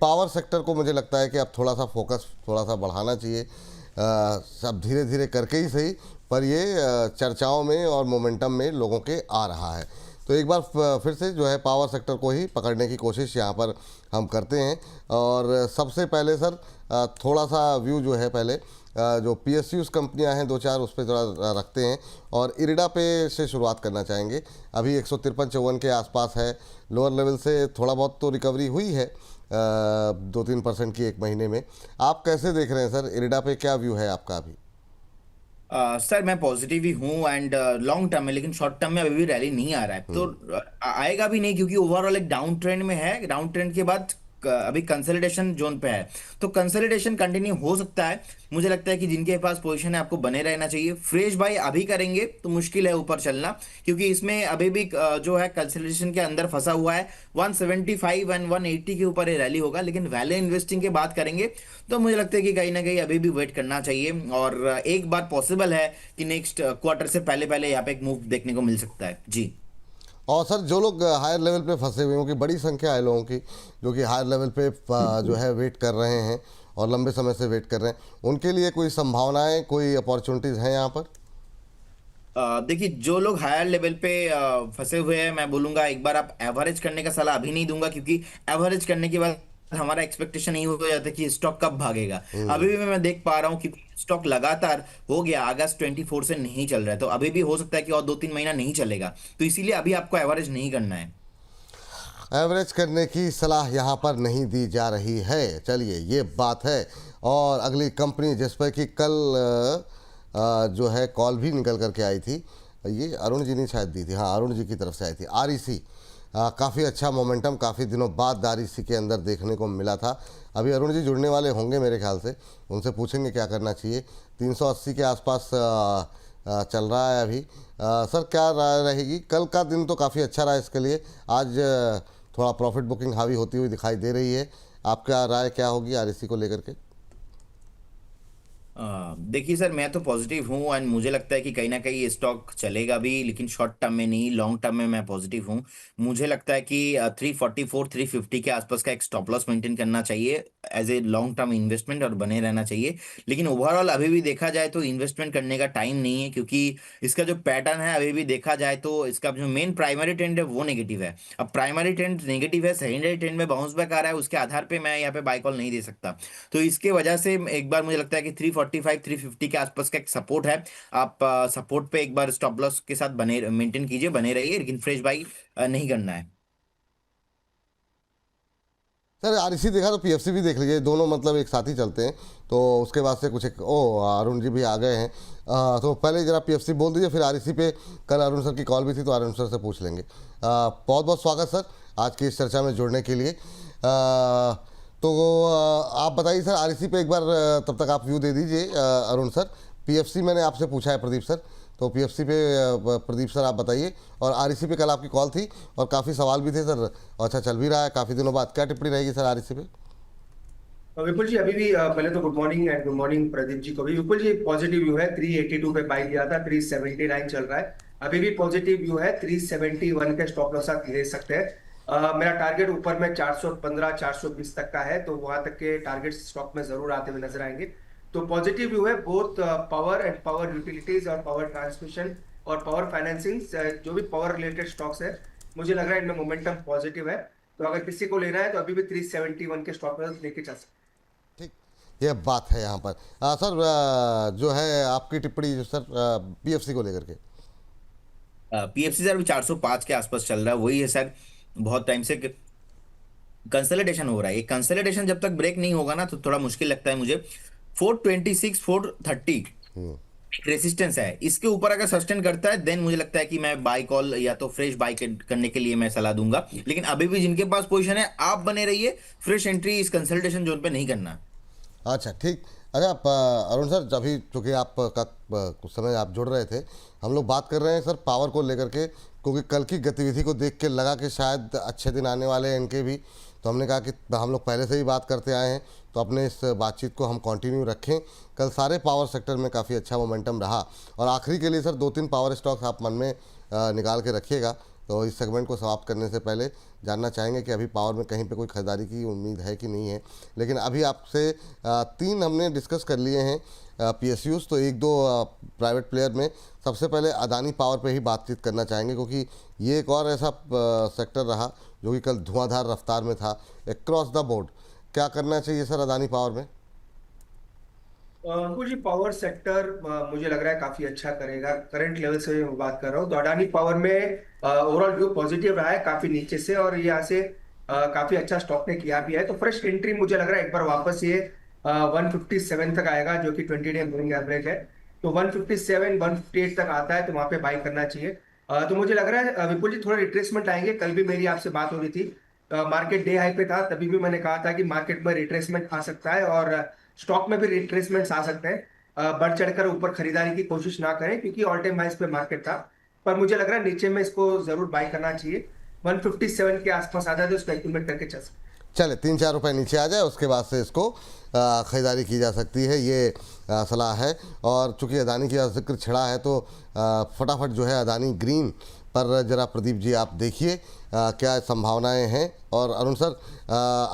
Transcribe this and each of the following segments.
Power sector को मुझे लगता है कि अब थोड़ा सा फोकस थोड़ा सा बढ़ाना चाहिए। सब धीरे धीरे करके ही सही, पर ये चर्चाओं में और मोमेंटम में लोगों के आ रहा है। तो एक बार फिर से जो है पावर सेक्टर को ही पकड़ने की कोशिश यहाँ पर हम करते हैं। और सबसे पहले सर थोड़ा सा व्यू जो है पहले जो PSUs कंपनियां हैं दो चार उस पर थोड़ा रखते हैं, और इरिडा पे से शुरुआत करना चाहेंगे। अभी 153-54 के आसपास है, लोअर लेवल से थोड़ा बहुत तो रिकवरी हुई है 2-3% की एक महीने में। आप कैसे देख रहे हैं सर, इरिडा पे क्या व्यू है आपका अभी? सर मैं पॉजिटिव ही हूँ एंड लॉन्ग टर्म में, लेकिन शॉर्ट टर्म में अभी भी रैली नहीं आ रहा है तो हम्म। आएगा भी नहीं, क्योंकि ओवरऑल एक डाउन ट्रेंड में है। डाउन ट्रेंड के बाद अभी कंसोलिडेशन जोन पे है, तो कंसोलिडेशन कंटिन्यू हो सकता है। मुझे लगता है कि जिनके पास पोजीशन है आपको बने रहना चाहिए। फ्रेश बाय अभी करेंगे तो मुश्किल है ऊपर चलना, क्योंकि इसमें अभी भी जो है कंसोलिडेशन के अंदर फंसा हुआ है। 175 एंड 180 के ऊपर ये रैली होगा, लेकिन वैल्यू इन्वेस्टिंग की बात करेंगे तो मुझे लगता है कि कहीं ना कहीं अभी भी वेट करना चाहिए। और एक बार पॉसिबल है कि नेक्स्ट क्वार्टर से पहले पहले यहाँ पे एक मूव देखने को मिल सकता है जी। और सर जो लोग हायर लेवल पे फंसे हुए हैं, उनकी बड़ी संख्या है लोगों की जो कि हायर लेवल पे जो है वेट कर रहे हैं और लंबे समय से वेट कर रहे हैं, उनके लिए कोई संभावनाएं, कोई अपॉर्चुनिटीज़ हैं यहाँ पर? देखिए, जो लोग हायर लेवल पे फंसे हुए हैं, मैं बोलूंगा एक बार आप एवरेज करने का सलाह अभी नहीं दूंगा, क्योंकि एवरेज करने के बाद हमारा एक्सपेक्टेशन यही हो जाता है कि स्टॉक कब भागेगा। अभी हम्म। भी मैं देख पा रहा हूँ कि स्टॉक लगातार हो गया, अगस्त 24 से नहीं चल रहा है, तो अभी भी हो सकता है कि और 2-3 महीना नहीं चलेगा। तो इसीलिए अभी आपको एवरेज नहीं करना है। एवरेज करने की सलाह यहाँ पर नहीं दी जा रही है, चलिए ये बात है। और अगली कंपनी जिस पर कि कल जो है कॉल भी निकल करके आई थी, ये अरुण जी ने शायद दी थी, हाँ अरुण जी की तरफ से आई थी, REC। काफ़ी अच्छा मोमेंटम काफ़ी दिनों बाद REC के अंदर देखने को मिला था। अभी अरुण जी जुड़ने वाले होंगे मेरे ख्याल से, उनसे पूछेंगे क्या करना चाहिए। 380 के आसपास चल रहा है अभी। सर क्या राय रहेगी? कल का दिन तो काफ़ी अच्छा रहा इसके लिए, आज थोड़ा प्रॉफिट बुकिंग हावी होती हुई दिखाई दे रही है। आपका राय क्या होगी REC को लेकर के? देखिए सर, मैं तो पॉजिटिव हूँ एंड मुझे लगता है कि कहीं ना कहीं ये स्टॉक चलेगा भी, लेकिन शॉर्ट टर्म में नहीं, लॉन्ग टर्म में मैं पॉजिटिव हूँ। मुझे लगता है कि 344-350 के आसपास का एक स्टॉप लॉस मेंटेन करना चाहिए as a long term investment, और बने रहना चाहिए। लेकिन ओवरऑल अभी भी देखा जाए तो इन्वेस्टमेंट करने का टाइम नहीं है, क्योंकि इसका जो पैटर्न है अभी भी देखा जाए तो इसका जो मेन प्राइमरी ट्रेंड है वो नेगेटिव है। अब प्राइमरी ट्रेंड नेगेटिव है, सेकेंडरी ट्रेंड में बाउंस बैक आ रहा है, उसके आधार पे मैं यहाँ पे बाय कॉल नहीं दे सकता। तो इसके वजह से एक बार मुझे लगता है कि 345-350 के आसपास का एक सपोर्ट है। आप सपोर्ट पे एक बार स्टॉप लॉस के साथ बने मेंटेन कीजिए, बने रहिए, लेकिन फ्रेश बाई नहीं करना है। सर REC देखा तो PFC भी देख लीजिए, दोनों मतलब एक साथ ही चलते हैं। तो उसके बाद से कुछ एक अरुण जी भी आ गए हैं। तो पहले जरा PFC बोल दीजिए, फिर REC पे कल अरुण सर की कॉल भी थी तो अरुण सर से पूछ लेंगे। बहुत बहुत स्वागत सर आज की इस चर्चा में जुड़ने के लिए। तो आप बताइए सर REC पे एक बार तब तक आप व्यू दे दीजिए अरुण सर। PFC मैंने आपसे पूछा है प्रदीप सर, तो PFC पे प्रदीप सर आप बताइए। और REC पे कल आपकी कॉल थी और काफ़ी सवाल भी थे सर, और अच्छा चल भी रहा है काफ़ी दिनों बाद, क्या टिप्पणी रहेगी सर REC पे? विपुल जी, अभी भी पहले तो good morning and good morning Pradeep ji को भी। विपुल जी, पॉजिटिव व्यू है। 382 पे बाई किया था, 379 चल रहा है। अभी भी पॉजिटिव व्यू है, 371 के स्टॉप लॉस आप ले सकते हैं। मेरा टारगेट ऊपर में 415-420 तक का है, तो वहां तक के टारगेट स्टॉक में जरूर आते हुए नजर आएंगे। तो पॉजिटिव व्यू है both power and power utilities और पावर ट्रांसमिशन और पावर फाइनेंसिंग, जो भी पावर रिलेटेड स्टॉक्स है, मुझे लग रहा है इनमें मोमेंटम पॉजिटिव है। तो अगर किसी को लेना है तो अभी भी 371 के स्टॉप लॉस लेके चल सकते हैं। ठीक, ये बात है यहाँ पर। सर जो है आपकी टिप्पणी जो सर PFC को लेकर के। PFC सर अभी 405 के आसपास चल रहा है, वही है सर। बहुत टाइम से कंसोलिडेशन हो रहा है, ये कंसोलिडेशन जब तक ब्रेक नहीं होगा ना तो थोड़ा मुश्किल लगता है मुझे। 426-430 हम्म। रेसिस्टेंस है, इसके ऊपर अगर सस्टेन करता है देन मुझे लगता है कि मैं बाय कॉल या तो फ्रेश बाय करने के लिए मैं सलाह दूंगा। लेकिन अभी भी जिनके पास पोजीशन है आप बने रहिए, फ्रेश एंट्री इस कंसल्टेशन जोन पे नहीं करना। अच्छा ठीक। अच्छा अरुण सर, अभी चूँकि आप का कुछ समय आप जुड़ रहे थे, हम लोग बात कर रहे हैं सर पावर को लेकर के, क्योंकि कल की गतिविधि को देख के लगा कि शायद अच्छे दिन आने वाले हैं इनके भी। तो हमने कहा कि हम लोग पहले से ही बात करते आए हैं, तो अपने इस बातचीत को हम कंटिन्यू रखें। कल सारे पावर सेक्टर में काफ़ी अच्छा मोमेंटम रहा। और आखिरी के लिए सर 2-3 पावर स्टॉक्स आप मन में निकाल के रखिएगा तो इस सेगमेंट को समाप्त करने से पहले जानना चाहेंगे कि अभी पावर में कहीं पे कोई खरीदारी की उम्मीद है कि नहीं है। लेकिन अभी आपसे 3 हमने डिस्कस कर लिए हैं PSUs, तो 1-2 प्राइवेट प्लेयर में सबसे पहले अदानी पावर पे ही बातचीत करना चाहेंगे, क्योंकि ये एक और ऐसा सेक्टर रहा जो कि कल धुआंधार रफ्तार में था अक्रॉस द बोर्ड। क्या करना चाहिए सर अदानी पावर में? अंकुर जी, पावर सेक्टर मुझे लग रहा है काफी अच्छा करेगा। करंट लेवल से मैं बात कर रहा हूँ तो अडानी पावर में ओवरऑल व्यू पॉजिटिव रहा है काफी नीचे से, और यहाँ से काफी अच्छा स्टॉक ने किया भी है। तो फ्रेश एंट्री मुझे लग रहा है एक बार वापस ये 157 तक आएगा, जो कि 20 डे मूविंग एवरेज है। तो 157 158 तक आता है तो वहां पे बाई करना चाहिए। तो मुझे लग रहा है विपुल जी थोड़ा रिट्रेसमेंट आएंगे। कल भी मेरी आपसे बात हो रही थी, मार्केट डे हाई पे था, तभी भी मैंने कहा था कि मार्केट में रिट्रेसमेंट आ सकता है और स्टॉक में भी रिट्रेसमेंट्स आ सकते हैं। बढ़ चढ़कर ऊपर खरीदारी की कोशिश ना करें, क्योंकि ऑल टाइम हाइस पे मार्केट था। पर मुझे लग रहा है नीचे में इसको जरूर बाय करना चाहिए। 157 के आसपास आता है तो इसको एक्यूमुलेट करके चल सकते हैं। चले 3-4 रुपए नीचे आ जाए उसके बाद से इसको ख़रीदारी की जा सकती है, ये सलाह है। और चूंकि अदानी की जिक्र छिड़ा है तो फटाफट जो है अदानी ग्रीन पर ज़रा प्रदीप जी आप देखिए क्या संभावनाएं हैं। और अरुण सर,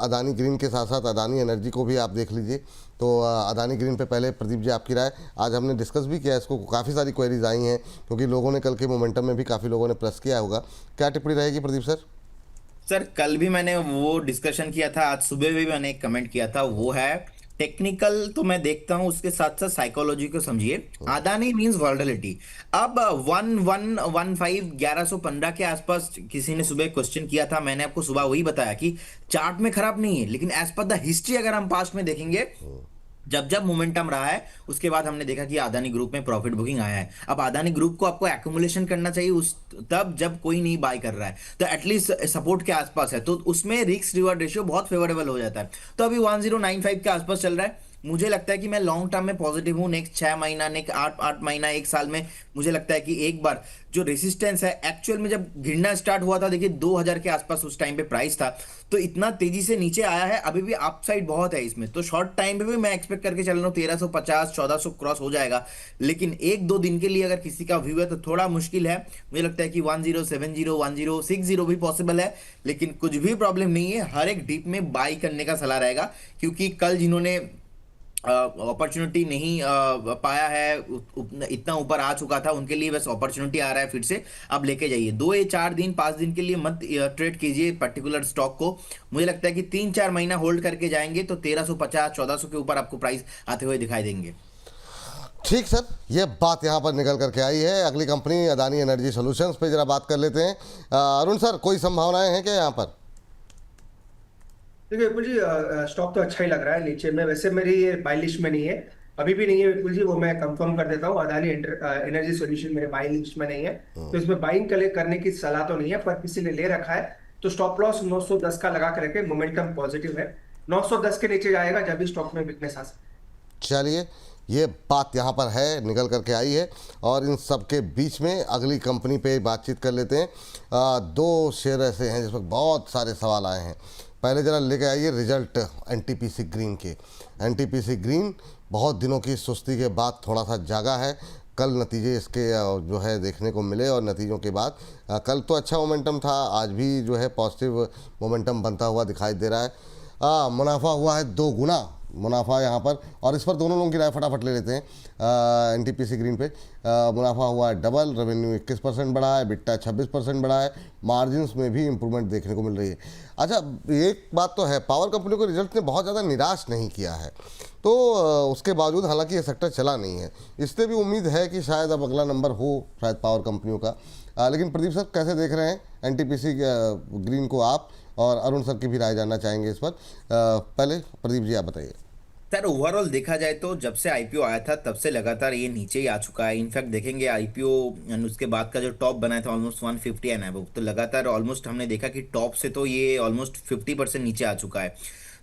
अदानी ग्रीन के साथ साथ अदानी एनर्जी को भी आप देख लीजिए। तो अदानी ग्रीन पे पहले प्रदीप जी आपकी राय। आज हमने डिस्कस भी किया इसको, काफ़ी सारी क्वेरीज आई हैं क्योंकि लोगों ने कल के मोमेंटम में भी काफ़ी लोगों ने प्रेस किया होगा। क्या टिप्पणी रहेगी प्रदीप सर? सर कल भी मैंने वो डिस्कशन किया था, आज सुबह भी मैंने एक कमेंट किया था, वो है टेक्निकल तो मैं देखता हूं, उसके साथ साथ साइकोलॉजी को समझिए। Adani means volatility. अब 1115 1115 के आसपास किसी ने सुबह क्वेश्चन किया था, मैंने आपको सुबह वही बताया कि चार्ट में खराब नहीं है, लेकिन एज पर द हिस्ट्री अगर हम पास्ट में देखेंगे, जब जब मोमेंटम रहा है उसके बाद हमने देखा कि अदानी ग्रुप में प्रॉफिट बुकिंग आया है। अब अदानी ग्रुप को आपको एक्यूमुलेशन करना चाहिए उस तब जब कोई नहीं बाय कर रहा है, तो एटलीस्ट सपोर्ट के आसपास है, तो उसमें रिस्क रिवॉर्ड रेशियो बहुत फेवरेबल हो जाता है। तो अभी 1095 के आसपास चल रहा है। मुझे लगता है कि मैं लॉन्ग टर्म में पॉजिटिव हूं। नेक्स्ट 6 महीना, नेक्स्ट 8 महीना, 1 साल में मुझे लगता है कि एक बार जो रेसिस्टेंस है, एक्चुअल में जब गिरना स्टार्ट हुआ था, देखिए 2000 के आसपास उस टाइम पे प्राइस था, तो इतना तेजी से नीचे आया है, अभी भी अपसाइड बहुत है इसमें। तो शॉर्ट टाइम पे भी मैं एक्सपेक्ट करके चल रहा हूँ 1350 1400 क्रॉस हो जाएगा। लेकिन 1-2 दिन के लिए अगर किसी का व्यू है तो थोड़ा मुश्किल है। मुझे लगता है कि 1070 1060 भी पॉसिबल है, लेकिन कुछ भी प्रॉब्लम नहीं है। हर एक डीप में बाई करने का सलाह रहेगा, क्योंकि कल जिन्होंने अपॉर्चुनिटी नहीं पाया है, इतना ऊपर आ चुका था, उनके लिए बस अपॉर्चुनिटी आ रहा है फिर से। अब लेके जाइए 2 या 4 दिन 5 दिन के लिए मत ट्रेड कीजिए पर्टिकुलर स्टॉक को। मुझे लगता है कि 3-4 महीना होल्ड करके जाएंगे तो 1350 1400 के ऊपर आपको प्राइस आते हुए दिखाई देंगे। ठीक सर, ये बात यहाँ पर निकल करके आई है। अगली कंपनी अदानी एनर्जी सॉल्यूशंस पे जरा बात कर लेते हैं। अरुण सर, कोई संभावनाएं हैं क्या यहाँ पर? देखिए विपुल जी, स्टॉक तो अच्छा ही लग रहा है नीचे में। वैसे मेरी ये बाई लिस्ट में नहीं है, अभी भी नहीं है विपुल जी, वो मैं कंफर्म कर देता हूँ। अदानी एनर्जी सॉल्यूशन मेरे बाई लिस्ट में नहीं है, तो इसमें बाइंग करने की सलाह तो नहीं है। पर किसी ने ले रखा है तो स्टॉप लॉस 910 का लगा कर रखे। मोमेंटम पॉजिटिव है, 910 के नीचे जाएगा जब भी स्टॉक में वीकनेस आ सकती है। चलिए, ये बात यहाँ पर है, निकल करके आई है। और इन सब के बीच में अगली कंपनी पे बातचीत कर लेते हैं। 2 शेयर ऐसे हैं जिसमें बहुत सारे सवाल आए हैं। पहले ज़रा लेके आइए रिजल्ट एनटीपीसी ग्रीन के। एनटीपीसी ग्रीन बहुत दिनों की सुस्ती के बाद थोड़ा सा जागा है। कल नतीजे इसके जो है देखने को मिले, और नतीजों के बाद कल तो अच्छा मोमेंटम था, आज भी जो है पॉजिटिव मोमेंटम बनता हुआ दिखाई दे रहा है। मुनाफा हुआ है 2 गुना मुनाफा यहाँ पर, और इस पर दोनों लोगों की राय फटाफट ले लेते हैं। एनटीपीसी ग्रीन पे मुनाफा हुआ है डबल, रेवेन्यू 21% बढ़ा है, बिट्टा 26% बढ़ा है, मार्जिन्स में भी इंप्रूवमेंट देखने को मिल रही है। अच्छा, एक बात तो है, पावर कंपनी को रिजल्ट ने बहुत ज़्यादा निराश नहीं किया है, तो उसके बावजूद हालांकि ये सेक्टर चला नहीं है, इससे भी उम्मीद है कि शायद अब अगला नंबर हो शायद पावर कंपनियों का। लेकिन प्रदीप सर कैसे देख रहे हैं एनटीपीसी ग्रीन को आप? और अरुण सर की भी राय जानना चाहेंगे इस पर। पहले प्रदीप जी आप बताइए। सर ओवरऑल देखा जाए तो जब से आईपीओ आया था तब से लगातार ये नीचे ही आ चुका है। इनफैक्ट देखेंगे आईपीओ उसके बाद का जो टॉप बनाया था ऑलमोस्ट 150 एंड अबव, तो लगातार ऑलमोस्ट हमने देखा कि टॉप से तो ये ऑलमोस्ट 50% नीचे आ चुका है।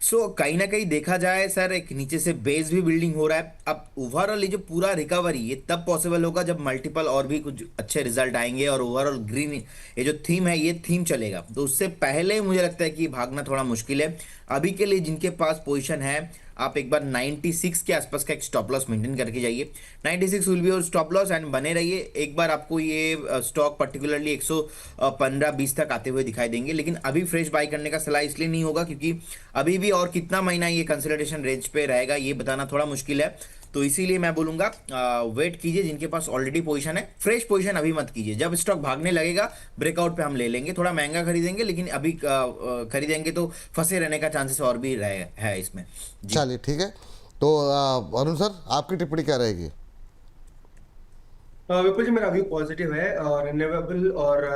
सो कहीं ना कहीं देखा जाए सर, एक नीचे से बेस भी बिल्डिंग हो रहा है। अब ओवरऑल ये जो पूरा रिकवरी ये तब पॉसिबल होगा जब मल्टीपल और भी कुछ अच्छे रिजल्ट आएंगे और ओवरऑल ग्रीन ये जो थीम है ये थीम चलेगा। तो उससे पहले मुझे लगता है कि भागना थोड़ा मुश्किल है। अभी के लिए जिनके पास पोजीशन है आप एक बार 96 के आसपास का एक स्टॉप लॉस मेंटेन करके जाइए। 96 will be your stop loss and बने रहिए। एक बार आपको ये स्टॉक पर्टिकुलरली 115-20 तक आते हुए दिखाई देंगे, लेकिन अभी फ्रेश बाई करने का सलाह इसलिए नहीं होगा क्योंकि अभी भी और कितना महीना ये कंसोलिडेशन रेंज पे रहेगा ये बताना थोड़ा मुश्किल है। तो इसीलिए मैं बोलूंगा वेट कीजिए, जिनके पास ऑलरेडी पोजीशन है। फ्रेश पोजीशन अभी मत कीजिए, जब स्टॉक भागने लगेगा ब्रेकआउट पे हम ले लेंगे। थोड़ा महंगा खरीदेंगे, लेकिन अभी खरीदेंगे तो फंसे रहने का चांसेस और भी है इसमें जी। चलिए ठीक है, तो अरुण सर आपकी टिप्पणी क्या रहेगी? बिल्कुल जी, मेरा व्यू पॉजिटिव है और रिन्यूएबल और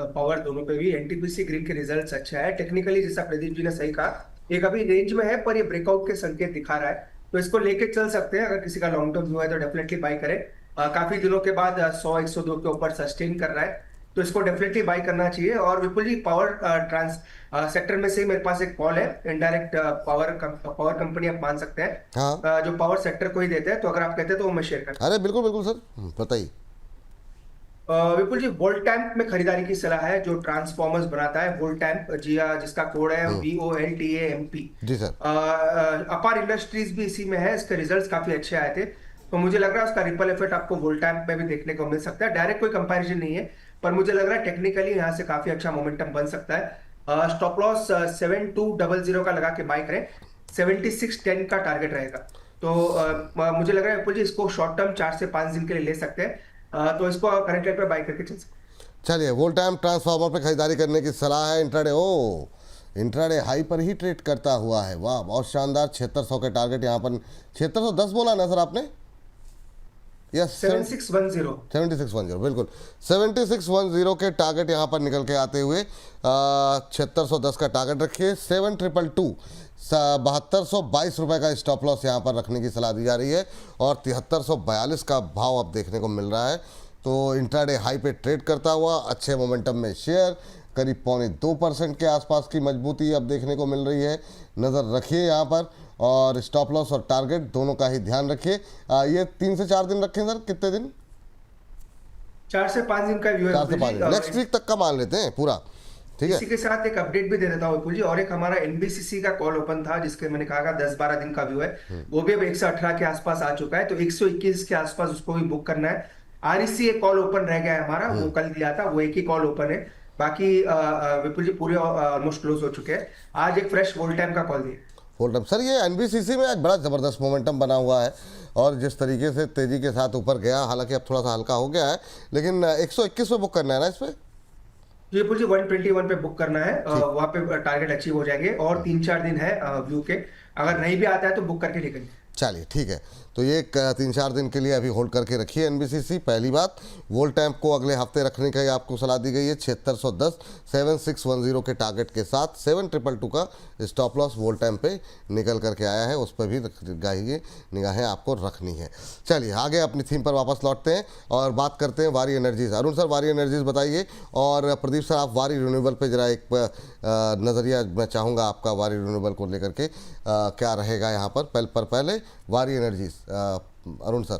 पावर दोनों पे भी एनटीपीसी ग्रिड के रिजल्ट्स अच्छा है। टेक्निकली जैसा प्रदीप जी ने सही कहा, एक अभी रेंज में है पर ये ब्रेकआउट के संकेत दिखा रहा है, तो इसको लेके चल सकते हैं। अगर किसी का लॉन्ग टर्म व्यू है तो डेफिनेटली बाई करें। काफी दिनों के बाद 100-102 के ऊपर सस्टेन कर रहा है, तो इसको डेफिनेटली बाई करना चाहिए। और विपुल जी, पावर ट्रांस सेक्टर में से ही मेरे पास एक कॉल है, इनडायरेक्ट पावर कंपनी आप मान सकते हैं। हाँ जो पावर सेक्टर को ही देते हैं, तो अगर आप कहते हैं तो वो मैं शेयर करता अरे बिल्कुल बिल्कुल सर, बताइए। विपुल जी, वोल्टैम्प में खरीदारी की सलाह है, जो ट्रांसफॉर्मर्स बनाता है। वोल्टैम्प जी, जिसका कोड है VOLTAMP। जी सर। अपार इंडस्ट्रीज भी इसी में है, इसके रिजल्ट्स काफी अच्छे आए थे, तो मुझे लग रहा है उसका रिपल इफेक्ट आपको वोल्टैम्प में भी देखने को मिल सकता है। डायरेक्ट कोई कंपैरिजन नहीं है, पर मुझे लग रहा है टेक्निकली यहाँ से काफी अच्छा मोमेंटम बन सकता है। स्टॉप लॉस 7200 का लगा के बाय करें, 7610 का टारगेट रहेगा। तो मुझे लग रहा है विपुल जी, इसको शॉर्ट टर्म 4 से 5 दिन के लिए ले सकते हैं, तो इसको करंट रेट पे बाय करके चल सकते हैं। चलिए, वोल्टैम्प ट्रांसफार्मर पे खरीदारी करने की सलाह है। इंट्राडे हाई पर ही ट्रेड करता हुआ है, वाह बहुत शानदार। 7600 के टारगेट यहाँ पर 7610 बोला ना सर आपने? यस, 7610 7610 बिल्कुल। 7610 के टारगेट यहाँ पर निकल के आते हुए 7610 का टारगेट रखिए। 7222 7222 रुपये का स्टॉप लॉस यहाँ पर रखने की सलाह दी जा रही है और 7342 का भाव अब देखने को मिल रहा है। तो इंट्राडे हाई पे ट्रेड करता हुआ अच्छे मोमेंटम में शेयर, करीब 2.25% के आसपास की मजबूती अब देखने को मिल रही है। नज़र रखिए यहाँ पर और स्टॉप लॉस और टारगेट दोनों का ही ध्यान रखिए। ये 3 से 4 दिन रखें सर, कितने दिन? 4 से 5 दिन का व्यू है 4 से 5 दिन, नेक्स्ट वीक तक का मान लेते हैं पूरा, ठीक है। इसी के साथ एक अपडेट भी दे देता हूँ विपुल जी, और एक हमारा एनबीसीसी का कॉल ओपन था, जिसके मैंने कहा 10-12 दिन का व्यू है, वो भी अब 118 के आसपास आ चुका है, तो 121 के आसपास उसको भी बुक करना है। आरईसी एक कॉल ओपन रह गया है हमारा, वो कल दिया था, वो एक ही कॉल ओपन है, बाकी विपुल जी पूरे ऑलमोस्ट क्लोज हो चुके हैं। आज एक फ्रेश वोल्टैम्प का कॉल दिया। वोल्टैम्प सर, ये एनबीसीसी में आज बड़ा ज़बरदस्त मोमेंटम बना हुआ है और जिस तरीके से तेज़ी के साथ ऊपर गया, हालांकि अब थोड़ा सा हल्का हो गया है, लेकिन 121 पे बुक करना है ना इस पर? विपुल जी 121 पे बुक करना है, वहाँ पे टारगेट अचीव हो जाएंगे और 3-4 दिन है व्यू के, अगर नहीं भी आता है तो बुक करके निकलिए। चलिए ठीक है, तो ये 3-4 दिन के लिए अभी होल्ड करके रखिए एनबीसीसी। पहली बात, वोल्टैम्प को अगले हफ्ते रखने का ही आपको सलाह दी गई है। 7610 7610 के टारगेट के साथ 7222 का स्टॉप लॉस वोल्टैम्प पे निकल करके आया है, उस पर भी निगाहें आपको रखनी है। चलिए आगे अपनी थीम पर वापस लौटते हैं और बात करते हैं वारी एनर्जीज। अरुण सर, वारी एनर्जीज बताइए, और प्रदीप सर आप वारी रिन्यूएबल पे जरा एक नज़रिया मैं चाहूँगा आपका वारी रिन्यूएबल को लेकर के, क्या रहेगा यहाँ पर। पहले वारी एनर्जीज, अरुण सर।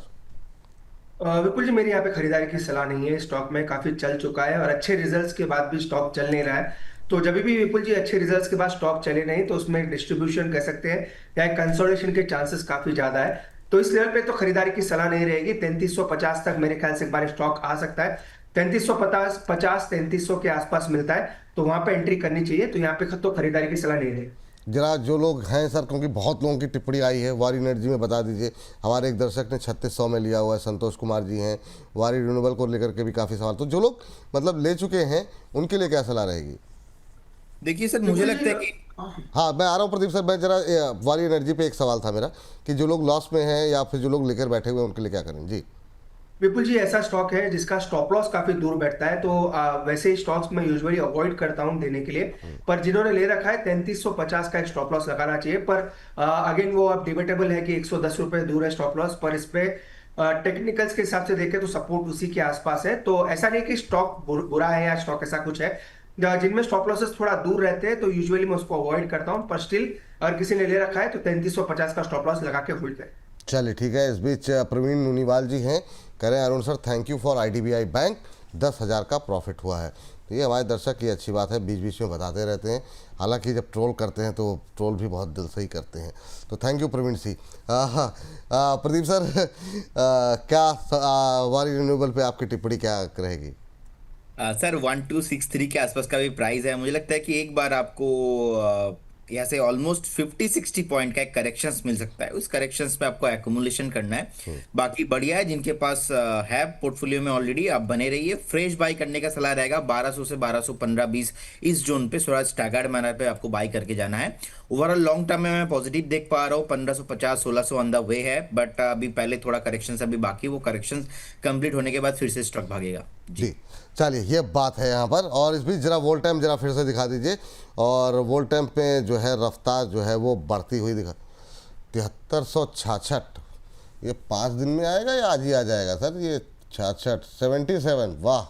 विपुल जी, मेरी यहाँ पे खरीदारी की सलाह नहीं है, स्टॉक में काफी चल चुका है और अच्छे रिजल्ट्स के बाद भी स्टॉक चल नहीं रहा है। तो जब भी विपुल जी अच्छे रिजल्ट्स के बाद स्टॉक चले नहीं, तो उसमें डिस्ट्रीब्यूशन कह सकते हैं या कंसोलिडेशन के चांसेस काफी ज्यादा है, तो इस लेवल पे तो खरीदारी की सलाह नहीं रहेगी। 3350 तक मेरे ख्याल से एक बार स्टॉक आ सकता है, 3350 के आसपास मिलता है, तो वहां पे एंट्री करनी चाहिए, तो यहाँ पे तो खरीदारी की सलाह नहीं रहेगी। जरा जो लोग हैं सर, क्योंकि बहुत लोगों की टिप्पणी आई है वारी एनर्जी में, बता दीजिए। हमारे एक दर्शक ने 3600 में लिया हुआ है, संतोष कुमार जी हैं, वारी रिन्यूएबल को लेकर के भी काफ़ी सवाल। तो जो लोग मतलब ले चुके हैं उनके लिए क्या सलाह रहेगी? देखिए सर, मुझे लगता है कि हाँ, मैं आ रहा हूँ प्रदीप सर। मैं जरा वारी एनर्जी पे एक सवाल था मेरा कि जो लोग लॉस में हैं या फिर जो लोग लेकर बैठे हुए हैं उनके लिए क्या करें जी? विपुल जी, ऐसा स्टॉक है जिसका स्टॉप लॉस काफी दूर बैठता है, तो वैसे ही स्टॉक्स में यूजुअली अवॉइड करता हूं देने के लिए, पर जिन्होंने ले रखा है 3350 का एक स्टॉप लॉस लगाना चाहिए। पर अगेन वो अब डिबेटेबल है कि 110 रुपए दूर है स्टॉप लॉस, पर इस पे टेक्निकल्स के हिसाब से देखें तो सपोर्ट उसी के आसपास है। तो ऐसा नहीं कि स्टॉक बुरा है या स्टॉक ऐसा कुछ है, जिनमें स्टॉप लॉसेस थोड़ा दूर रहते हैं तो यूजुअली मैं उसको अवॉइड करता हूँ, पर स्टिल अगर किसी ने ले रखा है तो 3350 का स्टॉप लॉस लगा के होल्ड करें। चलिए ठीक है। इस बीच प्रवीण नूनीवाल जी हैं, करें Arun sir thank you for IDBI bank, 10,000 का प्रॉफिट हुआ है। ये हमारे दर्शक की अच्छी बात है, बीच बीच में बताते रहते हैं। हालांकि जब ट्रोल करते हैं तो ट्रोल भी बहुत दिल से ही करते हैं। तो thank you Praveen Singh. Pradeep sir, क्या वारी रिन्यूएबल पे आपकी टिप्पणी क्या रहेगी? सर 1263 के आसपास का भी प्राइस है। मुझे लगता है कि एक बार आपको यहाँ से ऑलमोस्ट 50-60 पॉइंट का एक करेक्शंस मिल सकता है। उस करेक्शंस पे आपको एक्यूमुलेशन करना है। बाकी बढ़िया है, जिनके पास है पोर्टफोलियो में ऑलरेडी, आप बने रहिए। फ्रेश बाई करने का सलाह रहेगा 1200 से 1215-20 इस जोन पे थोड़ा स्टैगर्ड मैनर पे आपको बाई करके जाना है। ओवरऑल लॉन्ग टर्म में मैं पॉजिटिव देख पा रहा हूँ। 1550-1600 ऑन द वे है, बट अभी पहले थोड़ा करेक्शंस अभी बाकी, वो करेक्शंस कंप्लीट होने के बाद फिर से स्टॉक भागेगा जी चलिए, ये बात है यहाँ पर। और इस बीच जरा वोल्ट टाइम जरा फिर से दिखा दीजिए। और वोल्ट टाइम पे जो है रफ्तार जो है वो बढ़ती हुई दिखा 7366। ये 5 दिन में आएगा या आज ही आ जाएगा सर? ये 66 77, वाह!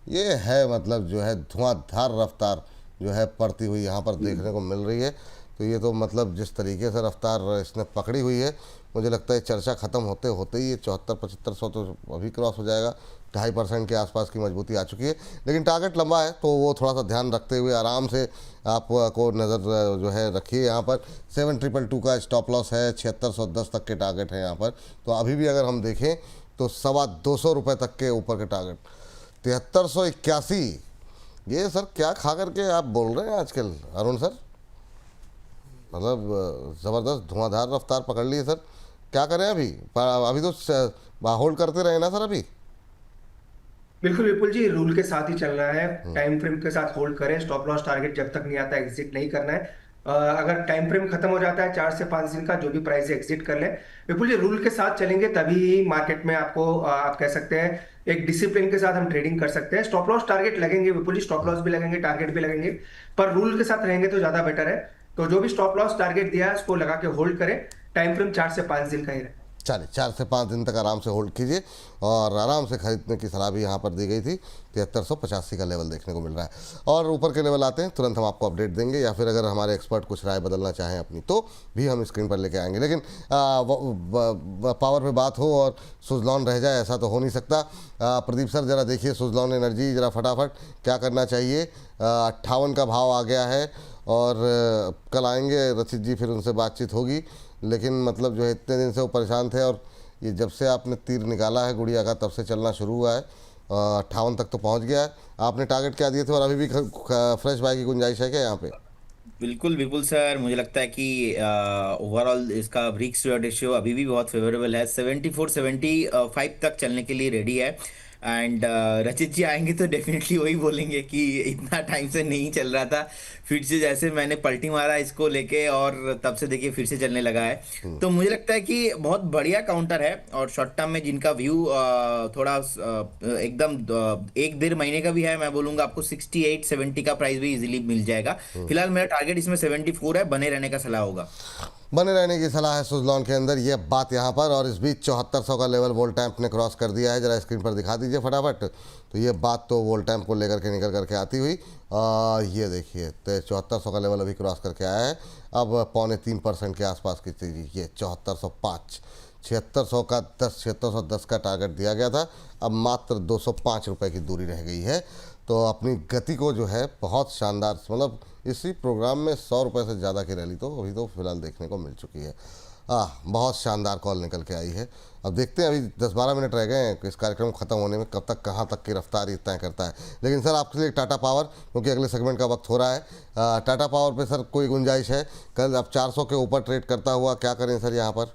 ये है मतलब जो है धुआंधार रफ्तार जो है पड़ती हुई यहाँ पर देखने को मिल रही है। तो ये तो मतलब जिस तरीके से रफ्तार इसने पकड़ी हुई है, मुझे लगता है चर्चा ख़त्म होते होते ही ये 74-75 तो अभी क्रॉस हो जाएगा। 2.5% के आसपास की मजबूती आ चुकी है, लेकिन टारगेट लंबा है तो वो थोड़ा सा ध्यान रखते हुए आराम से आपको नज़र जो है रखिए। यहाँ पर 7222 का स्टॉप लॉस है, 7610 तक के टारगेट है यहाँ पर। तो अभी भी अगर हम देखें तो 225 रुपये तक के ऊपर के टारगेट 7381। ये सर क्या खा करके आप बोल रहे हैं आजकल अरुण सर? मतलब ज़बरदस्त धुआंधार रफ्तार पकड़ ली है सर। क्या करें अभी? अभी तो होल्ड करते रहे ना सर अभी? बिल्कुल विपुल जी, रूल के साथ ही चलना है। टाइम फ्रेम के साथ होल्ड करें। स्टॉप लॉस टारगेट जब तक नहीं आता एग्जिट नहीं करना है। अगर टाइम फ्रेम खत्म हो जाता है 4 से 5 दिन का, जो भी प्राइस है एग्जिट कर लें। विपुल जी, रूल के साथ चलेंगे तभी मार्केट में आपको आप कह सकते हैं एक डिसिप्लिन के साथ हम ट्रेडिंग कर सकते हैं। स्टॉप लॉस टारगेट लगेंगे विपुल जी, स्टॉप लॉस भी लगेंगे, टारगेट भी लगेंगे, पर रूल के साथ रहेंगे तो ज्यादा बेटर है। तो जो भी स्टॉप लॉस टारगेट दिया है उसको लगा के होल्ड करें। टाइम फ्रेम 4 से 5 दिन का ही रहे। चलिए 4 से 5 दिन तक आराम से होल्ड कीजिए और आराम से खरीदने की सलाह भी यहाँ पर दी गई थी। 7385 का लेवल देखने को मिल रहा है। और ऊपर के लेवल आते हैं तुरंत हम आपको अपडेट देंगे, या फिर अगर हमारे एक्सपर्ट कुछ राय बदलना चाहें अपनी तो भी हम स्क्रीन पर लेके आएंगे। लेकिन पावर पे बात हो और सुजलॉन रह जाए ऐसा तो हो नहीं सकता। प्रदीप सर जरा देखिए सुजलॉन एनर्जी जरा फटाफट क्या करना चाहिए। 58 का भाव आ गया है और कल आएंगे रचित जी, फिर उनसे बातचीत होगी। लेकिन मतलब जो है इतने दिन से वो परेशान थे और ये जब से आपने तीर निकाला है गुड़िया का तब से चलना शुरू हुआ है। 58 तक तो पहुंच गया है। आपने टारगेट क्या दिए थे और अभी भी फ्रेश बाय की गुंजाइश है क्या यहाँ पे? बिल्कुल बिल्कुल सर, मुझे लगता है कि ओवरऑल इसका रिस्क रेशियो अभी भी बहुत फेवरेबल है। 74-75 तक चलने के लिए रेडी है। एंड रचित जी आएंगे तो डेफिनेटली वही बोलेंगे कि इतना टाइम से नहीं चल रहा था, फिर से जैसे मैंने पलटी मारा इसको लेके और तब से देखिए फिर से चलने लगा है। तो मुझे लगता है कि बहुत बढ़िया काउंटर है। और शॉर्ट टर्म में जिनका व्यू थोड़ा एकदम 1-1.5 महीने का भी है, मैं बोलूंगा आपको 68-70 का प्राइस भी इजीली मिल जाएगा। फिलहाल मेरा टारगेट इसमें 74 है, बने रहने का सलाह होगा। बने रहने की सलाह है सुजलॉन के अंदर, ये बात यहाँ पर। और इस बीच 7400 का लेवल वोल्टैम्प ने क्रॉस कर दिया है। जरा स्क्रीन पर दिखा दीजिए फटाफट। तो ये बात तो वोल्टैम्प को लेकर के निकल करके आती हुई ये देखिए तो 7400 का लेवल अभी क्रॉस करके आया है। अब 2.25% के आसपास की चीज़, ये 7405, 7600 का 7610 का टारगेट दिया गया था। अब मात्र 205 रुपये की दूरी रह गई है। तो अपनी गति को जो है बहुत शानदार, मतलब इसी प्रोग्राम में 100 रुपये से ज़्यादा की रैली तो अभी तो फिलहाल देखने को मिल चुकी है। बहुत शानदार कॉल निकल के आई है। अब देखते हैं, अभी 10-12 मिनट रह गए हैं इस कार्यक्रम खत्म होने में, कब तक कहाँ तक की रफ्तार तय करता है। लेकिन सर आपके लिए टाटा पावर, क्योंकि अगले सेगमेंट का वक्त हो रहा है। टाटा पावर पे सर कोई गुंजाइश है? कल अब 400 के ऊपर ट्रेड करता हुआ, क्या करें सर यहाँ पर?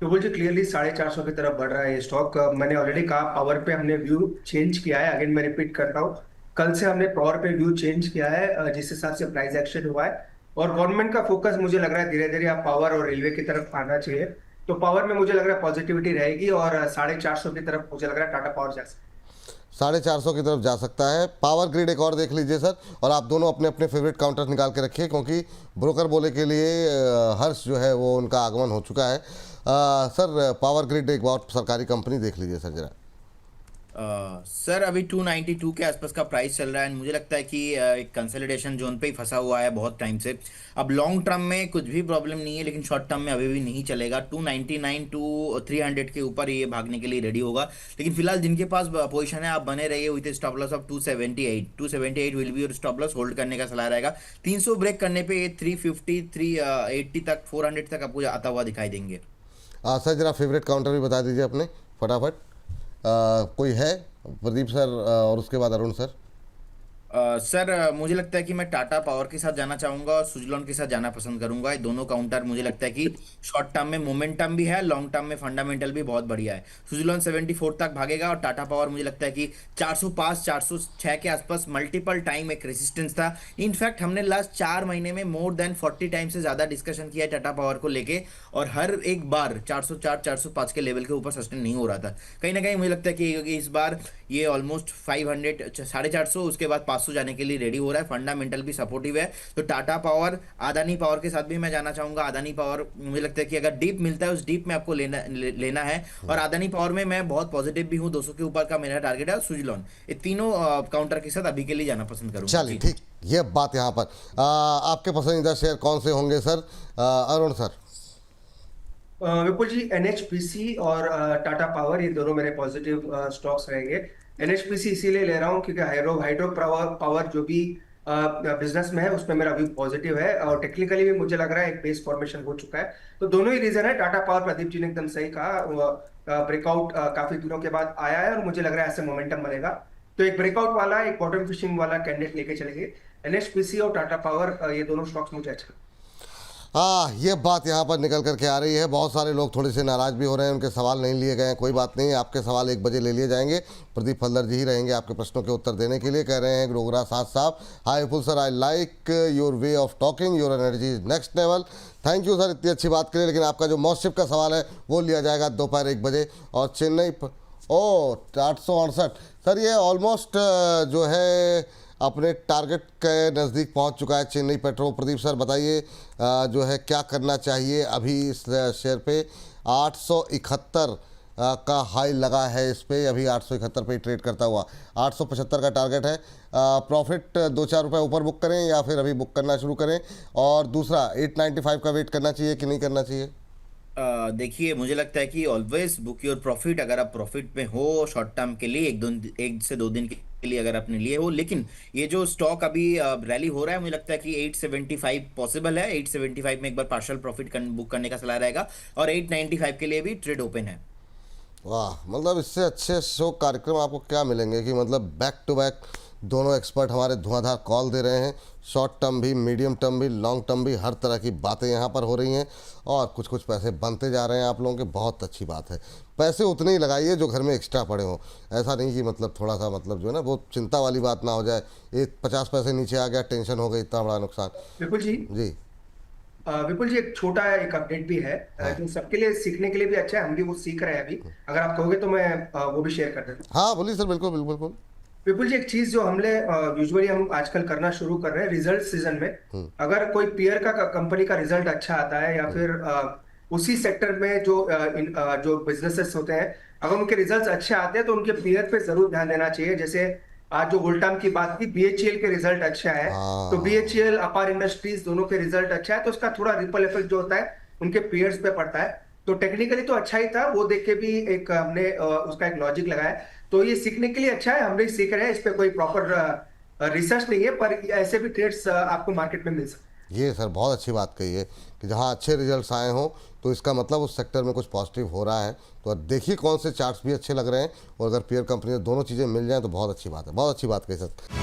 तो बोल जी क्लियरली 450 की तरफ बढ़ रहा है ये स्टॉक। मैंने ऑलरेडी कहा पावर पे हमने व्यू चेंज किया है। अगेन मैं रिपीट करता हूँ, कल से हमने पावर पे व्यू चेंज किया है जिस हिसाब से प्राइस एक्शन हुआ है। और गवर्नमेंट का फोकस मुझे लग रहा है धीरे धीरे आप पावर और रेलवे की तरफ आना चाहिए। तो पावर में मुझे लग रहा है पॉजिटिविटी रहेगी और 450 की तरफ मुझे लग रहा है टाटा पावर जा सकता है। 450 की तरफ जा सकता है। पावर ग्रिड एक और देख लीजिए सर, और आप दोनों अपने अपने फेवरेट काउंटर निकाल के रखिए, क्योंकि ब्रोकर बोले के लिए हर्ष जो है वो उनका आगमन हो चुका है। सर पावर ग्रिड एक बहुत सरकारी कंपनी देख लीजिए सर जरा। सर अभी 292 के आसपास का प्राइस चल रहा है and मुझे लगता है कि एक कंसोलिडेशन जोन पे ही फंसा हुआ है बहुत टाइम से। अब लॉन्ग टर्म में कुछ भी प्रॉब्लम नहीं है, लेकिन शॉर्ट टर्म में अभी भी नहीं चलेगा। 299 टू 300 के ऊपर ये भागने के लिए रेडी होगा। लेकिन फिलहाल जिनके पास पोजीशन है, आप बने रहिए with stop loss of 278 will be your stop loss. Hold करने का सलाह रहेगा। 300 ब्रेक करने पे ये 350 380 तक 400 तक आपको आता हुआ दिखाई देंगे। सर जरा फेवरेट काउंटर भी बता दीजिए अपने फटाफट। कोई है प्रदीप सर और उसके बाद अरुण सर। सर मुझे लगता है कि मैं टाटा पावर के साथ जाना चाहूंगा और सुजलॉन के साथ जाना पसंद करूंगा। ये दोनों काउंटर मुझे लगता है कि शॉर्ट टर्म में मोमेंटम भी है, लॉन्ग टर्म में फंडामेंटल भी बहुत बढ़िया है। सुजलॉन 74 तक भागेगा और टाटा पावर मुझे लगता है कि 405 406 के आसपास मल्टीपल टाइम एक रेसिस्टेंस था। इनफैक्ट हमने लास्ट 4 महीने में मोर देन 40 टाइम से ज्यादा डिस्कशन किया है टाटा पावर को लेके, और हर एक बार 404 405 के लेवल के ऊपर सस्टेन नहीं हो रहा था। कहीं ना कहीं मुझे लगता है कि इस बार ये ऑलमोस्ट 500 450 उसके बाद 500 जाने के लिए रेडी हो रहा है। फंडामेंटल भी सपोर्टिव है। तो टाटा पावर, अदानी पावर के साथ भी मैं जाना चाहूंगा। अदानी पावर मुझे लगता है कि अगर डीप मिलता है उस डीप में आपको लेना है। और अदानी पावर में मैं बहुत पॉजिटिव भी हूँ, 200 के ऊपर का मेरा टारगेट है। सुजलॉन, ये तीनों काउंटर के साथ अभी के लिए जाना पसंद करूंगा। चलिए ठीक, ये बात यहाँ पर आपके पसंदीदा शेयर कौन से होंगे सर? अरुण सर। विपुल जी, एनएचपीसी और टाटा पावर, ये दोनों मेरे पॉजिटिव स्टॉक्स रहेंगे। एनएचपीसी इसीलिए ले रहा हूँ क्योंकि हाइड्रो पावर जो भी बिजनेस में है उसमें मेरा व्यू पॉजिटिव है, और टेक्निकली भी मुझे लग रहा है एक बेस फॉर्मेशन हो चुका है। तो दोनों ही रीजन है। टाटा पावर, प्रदीप जी ने एकदम सही कहा, ब्रेकआउट काफी दिनों के बाद आया है और मुझे लग रहा है ऐसे मोमेंटम बनेगा। तो एक ब्रेकआउट वाला, एक बॉटम फिशिंग वाला कैंडिडेट लेके चलेंगे। एनएचपीसी और टाटा पावर, ये दोनों स्टॉक्स मुझे अच्छा। ये बात यहाँ पर निकल करके आ रही है। बहुत सारे लोग थोड़े से नाराज़ भी हो रहे हैं, उनके सवाल नहीं लिए गए हैं। कोई बात नहीं, आपके सवाल 1 बजे ले लिए जाएंगे। प्रदीप फल्दर जी ही रहेंगे आपके प्रश्नों के उत्तर देने के लिए। कह रहे हैं ग्रोगरा साहब, hi Vipul sir, I like your way of talking, your energy is next level. Thank you sir इतनी अच्छी बात के लिए। लेकिन आपका जो मौशिप का सवाल है वो लिया जाएगा दोपहर 1 बजे। और चेन्नई 868 सर, ये ऑलमोस्ट जो है अपने टारगेट के नज़दीक पहुंच चुका है चेन्नई पेट्रोल। प्रदीप सर बताइए जो है क्या करना चाहिए अभी इस शेयर पे? 871 का हाई लगा है इस पे, अभी 871 पे ट्रेड करता हुआ। 875 का टारगेट है। प्रॉफिट 2-4 रुपये ऊपर बुक करें या फिर अभी बुक करना शुरू करें? और दूसरा 895 का वेट करना चाहिए कि नहीं करना चाहिए? देखिए, मुझे लगता है कि ऑलवेज बुक योर प्रॉफिट। अगर आप प्रॉफिट में हो शॉर्ट टर्म के लिए, 1 से 2 दिन के लिए अगर आपने लिए हो। लेकिन ये जो स्टॉक अभी रैली हो रहा है, मुझे लगता है कि 875 पॉसिबल है। 875 में एक बार पार्शियल प्रॉफिट बुक करने का सलाह रहेगा, और 895 के लिए भी ट्रेड ओपन है। वाह, मतलब इससे अच्छे शो कार्यक्रम आपको क्या मिलेंगे कि मतलब बैक टू बैक दोनों एक्सपर्ट हमारे धुआंधार कॉल दे रहे हैं। शॉर्ट टर्म भी, मीडियम टर्म भी, लॉन्ग टर्म भी, हर तरह की बातें यहाँ पर हो रही हैं। और कुछ कुछ पैसे बनते जा रहे हैं आप लोगों के, बहुत अच्छी बात है। पैसे उतने ही लगाइए जो घर में एक्स्ट्रा पड़े हों। ऐसा नहीं कि मतलब थोड़ा सा मतलब जो है ना वो चिंता वाली बात ना हो जाए। ये 50 पैसे नीचे आ गया, टेंशन हो गई, इतना बड़ा नुकसान। विपुल जी, जी विपुल जी, एक छोटा एक अपडेट भी है जो सबके लिए सीखने के लिए भी अच्छा है। हम भी वो सीख रहे हैं अभी। अगर आप कहोगे तो मैं वो भी शेयर कर देता हूँ। हाँ बोलिए सर, बिल्कुल बिल्कुल बिल्कुल। विपुल जी, एक चीज जो हमने यूजुअली हम आजकल करना शुरू कर रहे हैं, रिजल्ट सीजन में अगर कोई पीयर का कंपनी का रिजल्ट अच्छा आता है, या फिर उसी सेक्टर में जो बिजनेसेस होते हैं, अगर उनके रिजल्ट्स अच्छे आते हैं तो उनके पीयर पे जरूर ध्यान देना चाहिए। जैसे आज जो वोल्टाम की बात की, बीएचईएल के रिजल्ट अच्छा है, तो बीएचईएल, अपार इंडस्ट्रीज दोनों के रिजल्ट अच्छा है, तो उसका थोड़ा रिपल इफेक्ट जो होता है उनके पीयर्स पे पड़ता है। तो टेक्निकली तो अच्छा ही था, वो देख के भी एक हमने उसका एक लॉजिक लगाया। तो ये सीखने के लिए अच्छा है, हम भी सीख रहे हैं। इस पे कोई प्रॉपर रिसर्च नहीं है, पर ऐसे भी ट्रेड्स आपको मार्केट में मिल सकते हैं। ये सर बहुत अच्छी बात कही है कि जहाँ अच्छे रिजल्ट्स आए हों तो इसका मतलब उस सेक्टर में कुछ पॉजिटिव हो रहा है। तो देखिए कौन से चार्ट्स भी अच्छे लग रहे हैं, और अगर पीयर कंपनी दोनों चीज़ें मिल जाएं तो बहुत अच्छी बात है। बहुत अच्छी बात कही सर।